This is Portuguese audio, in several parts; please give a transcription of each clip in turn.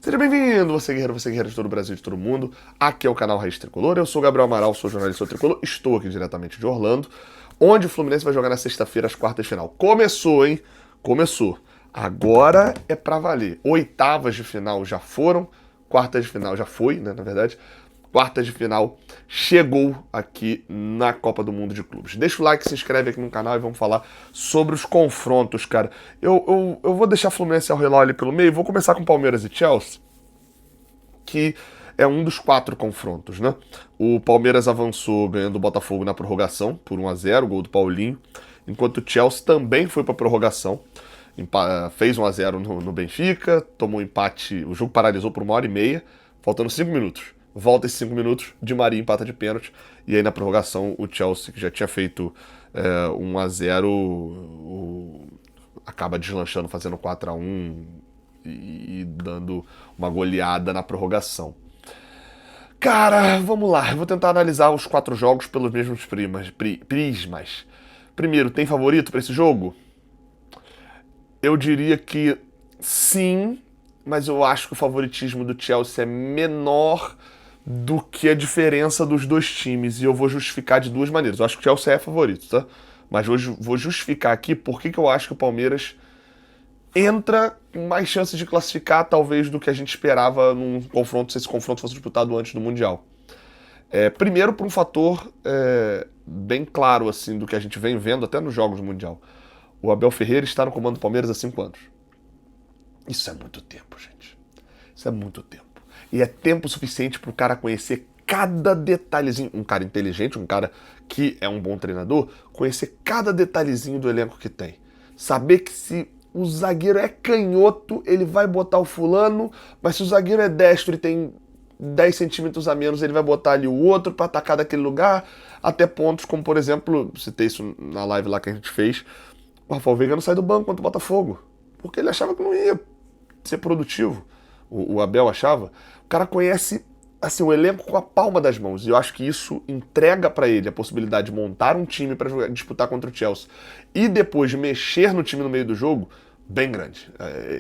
Seja bem-vindo, você guerreiro de todo o Brasil e de todo o mundo. Aqui é o canal Raiz Tricolor, eu sou o Gabriel Amaral, sou jornalista do Tricolor, estou aqui diretamente de Orlando, onde o Fluminense vai jogar na sexta-feira as quartas de final. Começou, hein? Começou. Agora é pra valer. Oitavas de final já foram, quartas de final já foi, né, na verdade. Quartas de final chegou aqui na Copa do Mundo de Clubes. Deixa o like, se inscreve aqui no canal e vamos falar sobre os confrontos, cara. Eu vou deixar Fluminense ao relógio ali pelo meio, vou começar com Palmeiras e Chelsea, que é um dos 4 confrontos, né? O Palmeiras avançou ganhando o Botafogo na prorrogação por 1-0, gol do Paulinho, enquanto o Chelsea também foi para prorrogação, fez 1-0 no Benfica, tomou empate, o jogo paralisou por 1h30, faltando 5 minutos. Volta esses 5 minutos, Di Maria empata de pênalti, e aí na prorrogação o Chelsea, que já tinha feito 1-0, acaba deslanchando, fazendo 4-1 e dando uma goleada na prorrogação. Cara, vamos lá, eu vou tentar analisar os 4 jogos pelos mesmos prismas. Primeiro, tem favorito para esse jogo? Eu diria que sim, mas eu acho que o favoritismo do Chelsea é menor do que a diferença dos dois times, e eu vou justificar de duas maneiras. Eu acho que o Chelsea é favorito, tá? Mas hoje vou justificar aqui por que eu acho que o Palmeiras entra com mais chances de classificar, talvez, do que a gente esperava num confronto, se esse confronto fosse disputado antes do Mundial. Primeiro, por um fator bem claro, assim, do que a gente vem vendo até nos jogos do Mundial. O Abel Ferreira está no comando do Palmeiras há 5 anos. Isso é muito tempo, gente. Isso é muito tempo. E é tempo suficiente para o cara conhecer cada detalhezinho. Um cara inteligente, um cara que é um bom treinador, conhecer cada detalhezinho do elenco que tem. Saber que se o zagueiro é canhoto, ele vai botar o fulano, mas se o zagueiro é destro e tem 10 centímetros a menos, ele vai botar ali o outro para atacar daquele lugar, até pontos como, por exemplo, citei isso na live lá que a gente fez, o Rafael Veiga não sai do banco contra o Botafogo, porque ele achava que não ia ser produtivo. O Abel achava. O cara conhece assim, o elenco com a palma das mãos. E eu acho que isso entrega para ele a possibilidade de montar um time para disputar contra o Chelsea e depois de mexer no time no meio do jogo, bem grande.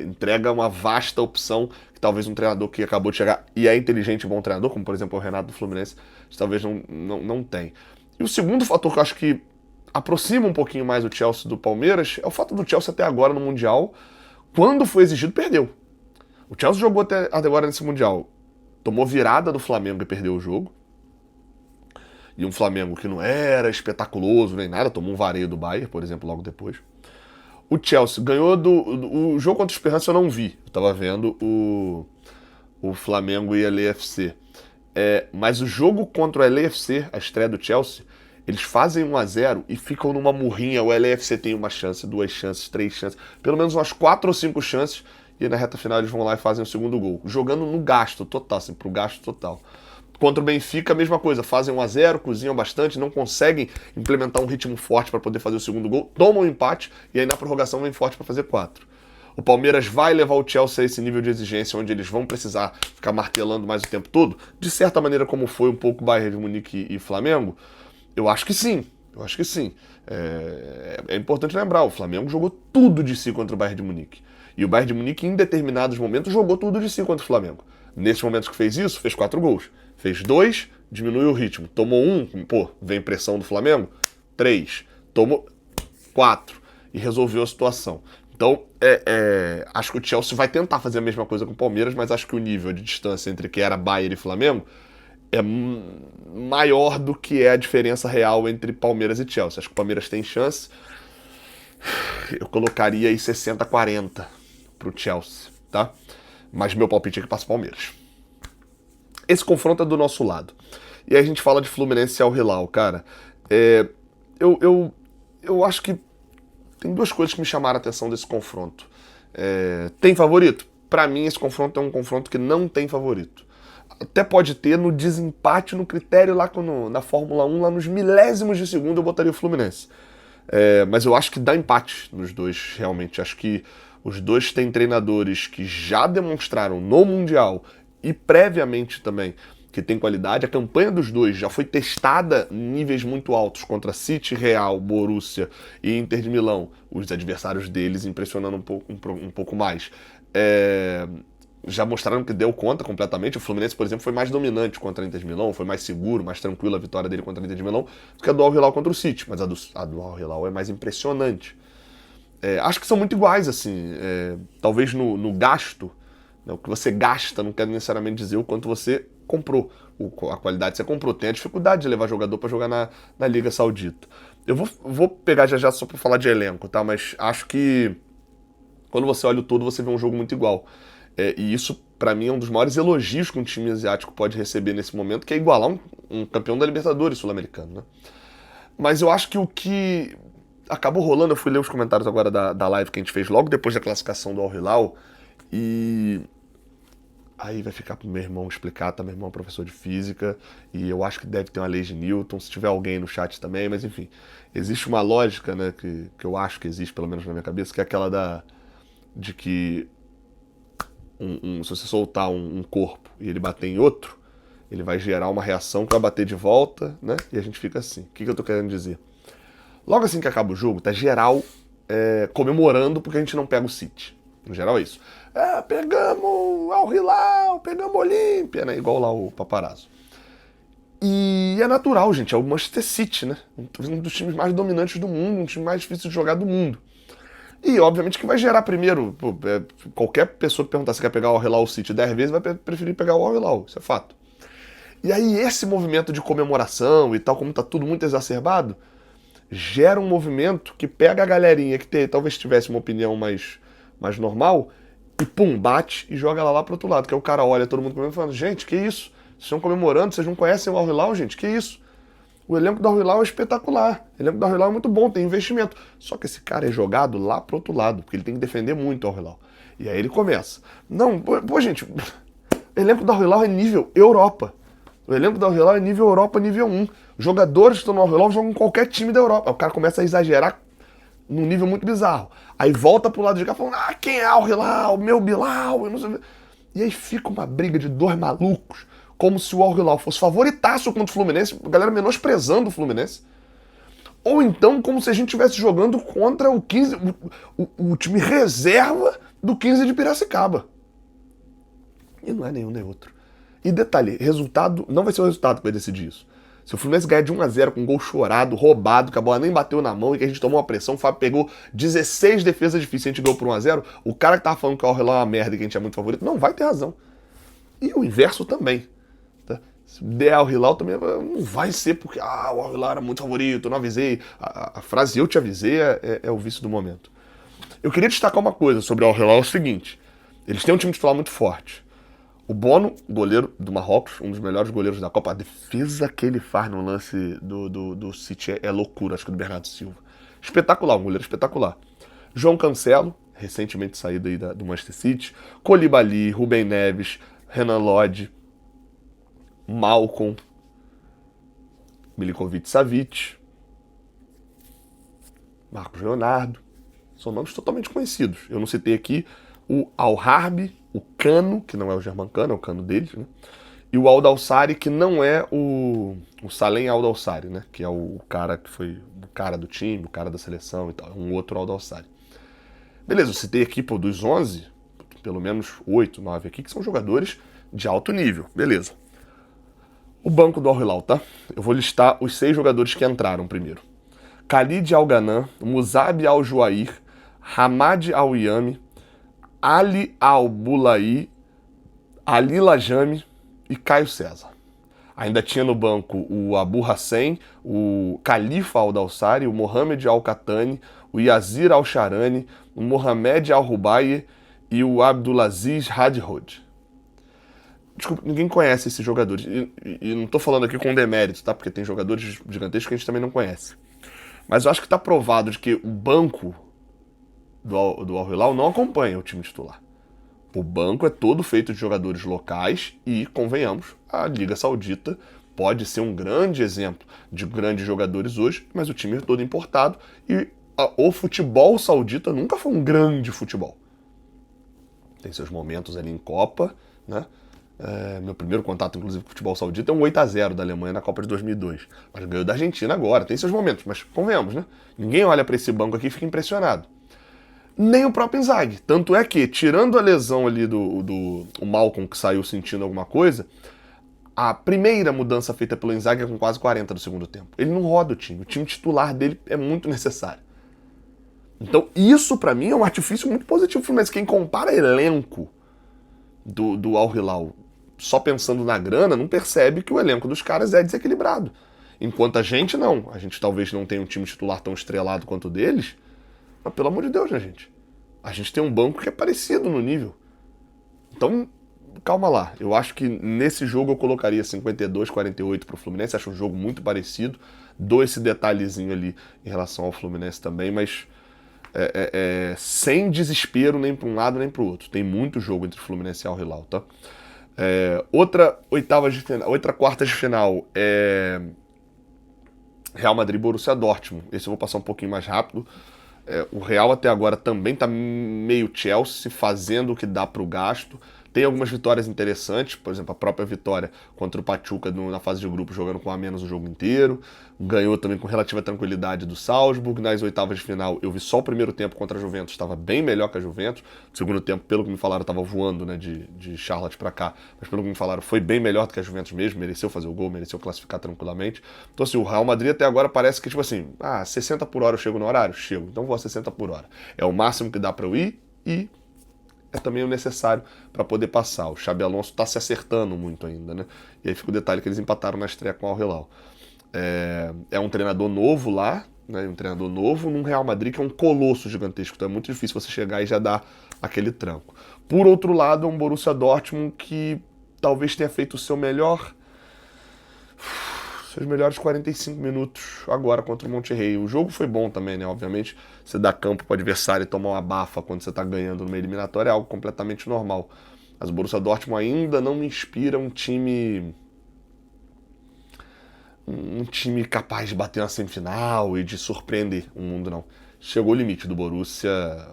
Entrega uma vasta opção que talvez um treinador que acabou de chegar e é inteligente e bom treinador, como por exemplo o Renato do Fluminense, talvez não tem. E o segundo fator que eu acho que aproxima um pouquinho mais o Chelsea do Palmeiras é o fato do Chelsea até agora no Mundial, quando foi exigido, perdeu. O Chelsea jogou até agora nesse Mundial, tomou virada do Flamengo e perdeu o jogo. E um Flamengo que não era espetaculoso nem nada, tomou um vareio do Bayern, por exemplo, logo depois. O Chelsea ganhou o jogo contra o Esperance, eu não vi. Eu tava vendo o Flamengo e a LAFC. Mas o jogo contra o LAFC, a estreia do Chelsea, eles fazem 1-0 e ficam numa murrinha. O LAFC tem uma chance, 2 chances, 3 chances, pelo menos umas 4 ou 5 chances. E na reta final eles vão lá e fazem o segundo gol, jogando no gasto total, assim, pro gasto total. Contra o Benfica, a mesma coisa, fazem 1-0, cozinham bastante, não conseguem implementar um ritmo forte para poder fazer o segundo gol, tomam um empate e aí na prorrogação vem forte para fazer 4. O Palmeiras vai levar o Chelsea a esse nível de exigência, onde eles vão precisar ficar martelando mais o tempo todo, de certa maneira como foi um pouco Bayern de Munique e Flamengo? Eu acho que sim, eu acho que sim. É importante lembrar, o Flamengo jogou tudo de si contra o Bayern de Munique. E o Bayern de Munique, em determinados momentos, jogou tudo de si contra o Flamengo. Nesses momentos que fez isso, fez 4 gols. Fez 2, diminuiu o ritmo. Tomou 1, vem pressão do Flamengo. 3, tomou 4 e resolveu a situação. Então, acho que o Chelsea vai tentar fazer a mesma coisa com o Palmeiras, mas acho que o nível de distância entre que era Bayern e Flamengo é maior do que é a diferença real entre Palmeiras e Chelsea. Acho que o Palmeiras tem chance. Eu colocaria aí 60-40 pro Chelsea, tá? Mas meu palpite é que passa o Palmeiras. Esse confronto é do nosso lado. E aí a gente fala de Fluminense e Al Hilal, cara. Eu acho que tem 2 coisas que me chamaram a atenção desse confronto. Tem favorito? Pra mim, esse confronto é um confronto que não tem favorito. Até pode ter no desempate, no critério lá na Fórmula 1, lá nos milésimos de segundo, eu botaria o Fluminense. Mas eu acho que dá empate nos dois, realmente. Acho que os dois têm treinadores que já demonstraram no Mundial e previamente também que tem qualidade. A campanha dos dois já foi testada em níveis muito altos contra City, Real, Borussia e Inter de Milão. Os adversários deles impressionando um pouco mais. já mostraram que deu conta completamente. O Fluminense, por exemplo, foi mais dominante contra a Inter de Milão, foi mais seguro, mais tranquilo a vitória dele contra a Inter de Milão do que a do Al Hilal contra o City, mas a do Al Hilal é mais impressionante. Acho que são muito iguais, assim, talvez no gasto, né, o que você gasta não quer necessariamente dizer o quanto você comprou, a qualidade que você comprou. Tem a dificuldade de levar jogador para jogar na Liga Saudita. Eu vou pegar já só para falar de elenco, tá? Mas acho que quando você olha o todo, você vê um jogo muito igual. E isso, pra mim, é um dos maiores elogios que um time asiático pode receber nesse momento, que é igualar um campeão da Libertadores sul-americano, né? Mas eu acho que o que acabou rolando, eu fui ler os comentários agora da live que a gente fez logo depois da classificação do Al Hilal, e aí vai ficar pro meu irmão explicar, tá? Meu irmão é professor de física, e eu acho que deve ter uma lei de Newton, se tiver alguém no chat também, mas enfim. Existe uma lógica, né, que eu acho que existe, pelo menos na minha cabeça, que é aquela de que se você soltar um corpo e ele bater em outro, ele vai gerar uma reação que vai bater de volta, né? E a gente fica assim. O que eu tô querendo dizer? Logo assim que acaba o jogo, tá geral comemorando porque a gente não pega o City. No geral é isso. Pegamos Al Hilal, pegamos Olímpia, né? Igual lá o Paparazzo. E é natural, gente. É o Manchester City, né? Um dos times mais dominantes do mundo, um time mais difícil de jogar do mundo. E, obviamente, que vai gerar primeiro... qualquer pessoa que perguntar se quer pegar o Al Hilal ou o City 10 vezes vai preferir pegar o Al Hilal. Isso é fato. E aí, esse movimento de comemoração e tal, como tá tudo muito exacerbado, gera um movimento que pega a galerinha que talvez tivesse uma opinião mais normal e, pum, bate e joga ela lá pro outro lado. Que é o cara olha todo mundo comemorando e falando, gente, que isso? Vocês estão comemorando? Vocês não conhecem o Al Hilal, gente? Que isso? O elenco do Al Hilal é espetacular. O elenco do Al Hilal é muito bom, tem investimento. Só que esse cara é jogado lá pro outro lado, porque ele tem que defender muito o Al Hilal. E aí ele começa. Não, gente, o elenco do Al Hilal é nível Europa. O elenco do Al Hilal é nível Europa, nível 1. Os jogadores que estão no Al Hilal jogam em qualquer time da Europa. O cara começa a exagerar num nível muito bizarro. Aí volta pro lado de cá falando, quem é Al Hilal? Meu Bilal, eu não sei. E aí fica uma briga de dois malucos, como se o Al Hilal fosse favoritaço contra o Fluminense, a galera menosprezando o Fluminense. Ou então como se a gente estivesse jogando contra o 15, o time reserva do 15 de Piracicaba. E não é nenhum nem outro. E detalhe, resultado não vai ser o resultado que vai decidir isso. Se o Fluminense ganhar de 1-0 com um gol chorado, roubado, que a bola nem bateu na mão e que a gente tomou uma pressão, o Fábio pegou 16 defesas difíceis e a gente ganhou por 1-0, o cara que tava falando que o Al Hilal é uma merda e que a gente é muito favorito, não vai ter razão. E o inverso também. Se der Al Hilal também não vai ser porque o Al Hilal era muito favorito, eu não avisei. A frase eu te avisei é o vício do momento. Eu queria destacar uma coisa sobre o Al Hilal, é o seguinte. Eles têm um time titular muito forte. O Bono, goleiro do Marrocos, um dos melhores goleiros da Copa. A defesa que ele faz no lance do City é loucura, acho que do Bernardo Silva. Espetacular, um goleiro espetacular. João Cancelo, recentemente saído aí do Manchester City. Koulibaly, Rubem Neves, Renan Lodge, Malcom, Milinkovic-Savic, Marcos Leonardo. São nomes totalmente conhecidos. Eu não citei aqui o Al-Harbi, o Cano, que não é o Germancano, é o Cano deles, né? E o Al-Dawsari, que não é o Salem Al-Dawsari, né? Que é o cara que foi o cara do time, o cara da seleção e tal. É um outro Al-Dawsari. Beleza, eu citei aqui, dos 11, pelo menos 8, 9 aqui, que são jogadores de alto nível. Beleza. O banco do Al Hilal, tá? Eu vou listar os 6 jogadores que entraram primeiro. Khalid Al-Ghanan, Musab Al-Juair, Hamad Al-Yami, Ali Al-Bulai, Ali Lajami e Caio César. Ainda tinha no banco o Abu Hassan, o Khalifa Al-Dawsari, o Mohamed Al-Katani, o Yazir Al-Sharani, o Mohamed Al-Rubaye e o Abdulaziz Hadhod. Desculpa, ninguém conhece esses jogadores. E não tô falando aqui com demérito, tá? Porque tem jogadores gigantescos que a gente também não conhece. Mas eu acho que tá provado de que o banco do Al Hilal não acompanha o time titular. O banco é todo feito de jogadores locais e, convenhamos, a Liga Saudita pode ser um grande exemplo de grandes jogadores hoje, mas o time é todo importado e o futebol saudita nunca foi um grande futebol. Tem seus momentos ali em Copa, né? Meu primeiro contato, inclusive, com o futebol saudita é um 8-0 da Alemanha na Copa de 2002. Mas ganhou da Argentina agora, tem seus momentos, mas convenhamos, né? Ninguém olha para esse banco aqui e fica impressionado. Nem o próprio Inzaghi. Tanto é que, tirando a lesão ali do o Malcolm, que saiu sentindo alguma coisa, a primeira mudança feita pelo Inzaghi é com quase 40 do segundo tempo. Ele não roda o time. O time titular dele é muito necessário. Então, isso pra mim é um artifício muito positivo. Mas quem compara elenco do Al Hilal só pensando na grana, não percebe que o elenco dos caras é desequilibrado. Enquanto a gente não. A gente talvez não tenha um time titular tão estrelado quanto o deles, mas pelo amor de Deus, né, gente? A gente tem um banco que é parecido no nível. Então, calma lá. Eu acho que nesse jogo eu colocaria 52-48 pro Fluminense. Acho um jogo muito parecido. Dou esse detalhezinho ali em relação ao Fluminense também, mas sem desespero nem para um lado nem para o outro. Tem muito jogo entre Fluminense e Al Hilal, tá? Outra quarta de final é Real Madrid e Borussia Dortmund. Esse eu vou passar um pouquinho mais rápido. O Real até agora também tá meio Chelsea, fazendo o que dá pro gasto. Tem algumas vitórias interessantes, por exemplo, a própria vitória contra o Pachuca na fase de grupo, jogando com a menos o jogo inteiro. Ganhou também com relativa tranquilidade do Salzburg. Nas oitavas de final, eu vi só o primeiro tempo contra a Juventus, estava bem melhor que a Juventus. O segundo tempo, pelo que me falaram, estava voando, né, de Charlotte para cá. Mas pelo que me falaram, foi bem melhor do que a Juventus mesmo, mereceu fazer o gol, mereceu classificar tranquilamente. Então, assim, o Real Madrid até agora parece que, tipo assim, 60 por hora eu chego no horário? Chego, então vou a 60 por hora. É o máximo que dá para eu ir e é também o necessário para poder passar. O Xabi Alonso está se acertando muito ainda, né? E aí fica o detalhe que eles empataram na estreia com o Al Hilal. É um treinador novo lá, né? Um treinador novo num Real Madrid que é um colosso gigantesco. Então é muito difícil você chegar e já dar aquele tranco. Por outro lado, é um Borussia Dortmund que talvez tenha feito o seu seus melhores 45 minutos agora contra o Monterrey. O jogo foi bom também, né? Obviamente, você dá campo para o adversário e tomar uma bafa quando você está ganhando no meio eliminatório é algo completamente normal. Mas o Borussia Dortmund ainda não me inspira um time capaz de bater na semifinal e de surpreender o mundo, não. Chegou o limite do Borussia,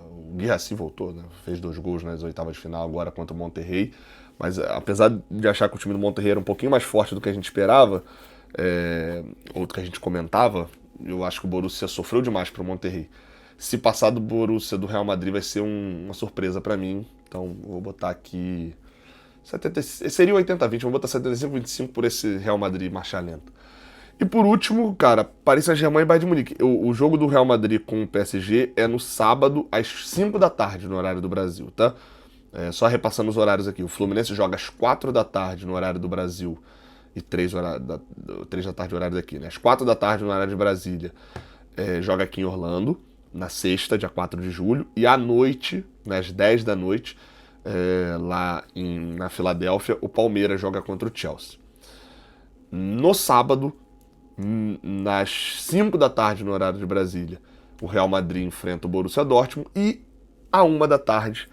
o Guirassy voltou, né? Fez 2 gols nas oitavas de final agora contra o Monterrey, mas apesar de achar que o time do Monterrey era um pouquinho mais forte do que a gente esperava, ou do que a gente comentava, eu acho que o Borussia sofreu demais para o Monterrey. Se passar do Borussia do Real Madrid vai ser uma surpresa para mim, então vou botar aqui 70, seria 80-20, vou botar 75-25 por esse Real Madrid marcha lenta. E por último, cara, Paris Saint-Germain e Bayern de Munique. O jogo do Real Madrid com o PSG é no sábado, às 5 da tarde, no horário do Brasil, tá? Só repassando os horários aqui. O Fluminense joga às 4 da tarde, no horário do Brasil, e 3 da tarde, horário daqui, né? Às 4 da tarde, no horário de Brasília, joga aqui em Orlando, na sexta, dia 4 de julho, e à noite, né, às 10 da noite, na Filadélfia, o Palmeiras joga contra o Chelsea. No sábado, nas 5 da tarde no horário de Brasília, o Real Madrid enfrenta o Borussia Dortmund e à 1 da tarde,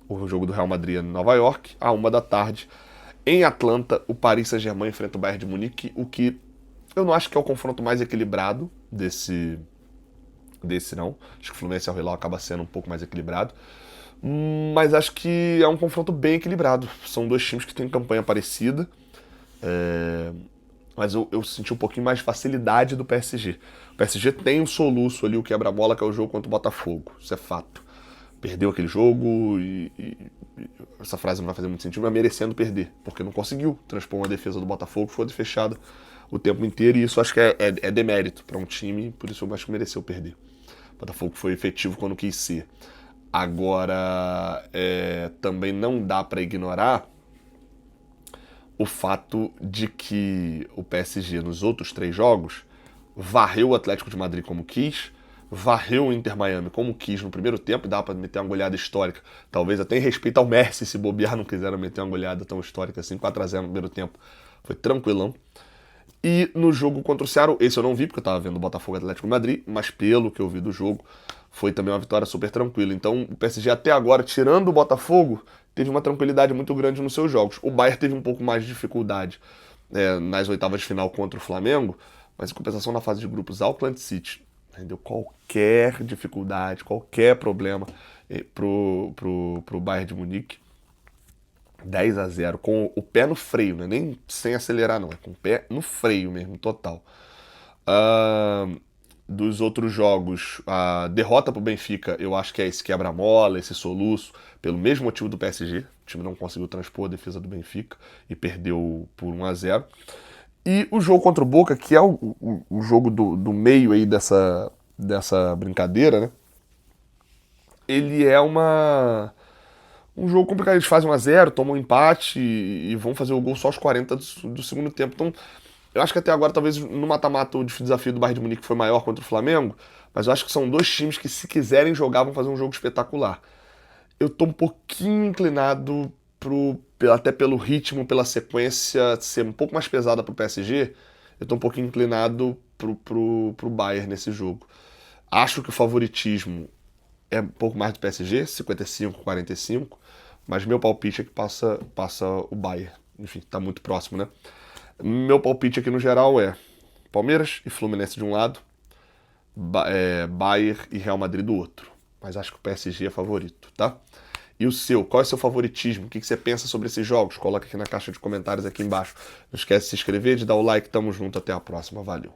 o jogo do Real Madrid é em Nova York, à 1 da tarde, em Atlanta, o Paris Saint-Germain enfrenta o Bayern de Munique, o que eu não acho que é o confronto mais equilibrado desse não. Acho que o Fluminense e o Hilal acaba sendo um pouco mais equilibrado. Mas acho que é um confronto bem equilibrado. São 2 times que têm campanha parecida. Mas eu senti um pouquinho mais de facilidade do PSG. O PSG tem um soluço ali, o quebra-mola, que é o jogo contra o Botafogo. Isso é fato. Perdeu aquele jogo e essa frase não vai fazer muito sentido, mas merecendo perder, porque não conseguiu transpor uma defesa do Botafogo, foi fechada o tempo inteiro, e isso acho que é demérito para um time, por isso eu acho que mereceu perder. O Botafogo foi efetivo quando quis ser. Agora, também não dá para ignorar o fato de que o PSG nos outros 3 jogos varreu o Atlético de Madrid como quis, varreu o Inter Miami como quis no primeiro tempo, dá para meter uma goleada histórica, talvez até em respeito ao Messi, se bobear, não quiseram meter uma goleada tão histórica assim, 4-0 no primeiro tempo, foi tranquilão. E no jogo contra o Seattle, esse eu não vi porque eu tava vendo o Botafogo e Atlético de Madrid, mas pelo que eu vi do jogo, foi também uma vitória super tranquila. Então o PSG até agora, tirando o Botafogo, teve uma tranquilidade muito grande nos seus jogos. O Bayern teve um pouco mais de dificuldade nas oitavas de final contra o Flamengo, mas em compensação na fase de grupos, Auckland City rendeu qualquer dificuldade, qualquer problema pro Bayern de Munique. 10-0, com o pé no freio, né? Nem sem acelerar não, é com o pé no freio mesmo, total. dos outros jogos, a derrota pro Benfica, eu acho que é esse quebra-mola, esse soluço, pelo mesmo motivo do PSG. O time não conseguiu transpor a defesa do Benfica e perdeu por 1-0. E o jogo contra o Boca, que é o jogo do meio aí dessa brincadeira, né? Ele é um jogo complicado. Eles fazem 1-0, tomam um empate e vão fazer o gol só aos 40 do segundo tempo. Então, eu acho que até agora, talvez no mata-mata, o desafio do Bayern de Munique foi maior contra o Flamengo, mas eu acho que são dois times que, se quiserem jogar, vão fazer um jogo espetacular. Eu tô um pouquinho inclinado até pelo ritmo, pela sequência ser um pouco mais pesada pro PSG, eu tô um pouquinho inclinado pro Bayern nesse jogo. Acho que o favoritismo é um pouco mais do PSG, 55-45, mas meu palpite é que passa o Bayern. Enfim, tá muito próximo, né? Meu palpite aqui no geral é Palmeiras e Fluminense de um lado, Bayern e Real Madrid do outro. Mas acho que o PSG é favorito, tá? E o seu? Qual é o seu favoritismo? O que você pensa sobre esses jogos? Coloca aqui na caixa de comentários aqui embaixo. Não esquece de se inscrever, de dar o like. Tamo junto. Até a próxima. Valeu.